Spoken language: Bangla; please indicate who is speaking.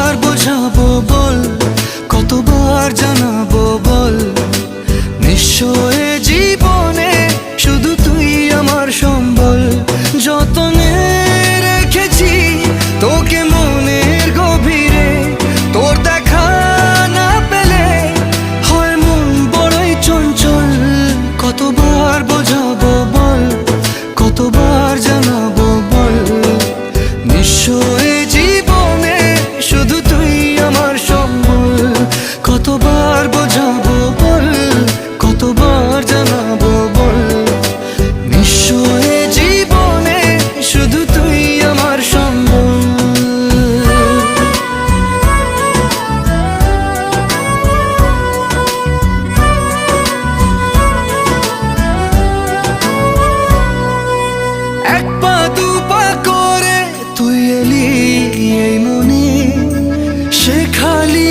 Speaker 1: কতবার বোঝাবো বল, কতবার জানাবো বল, নিঃস্ব এ জীবনে শুধু তুই আমার সম্বল। যতনে রেখেছি তোকে মনের গভীরে, তোর দেখা না পেলে হয় মন বড়ই চঞ্চল। কতবার বোঝাবো বল, কতবার জানাবো বল, নিঃস্ব এ জীবনে শুধু তুই আমার সম্বল। কতবার বোঝাবো বল, কতবার জানাবো বল, নিঃস্ব এ জীবনে শুধু তুই আমার সম্বল। এক পা দু পা করে তুই এলি এই মনে, সে খালি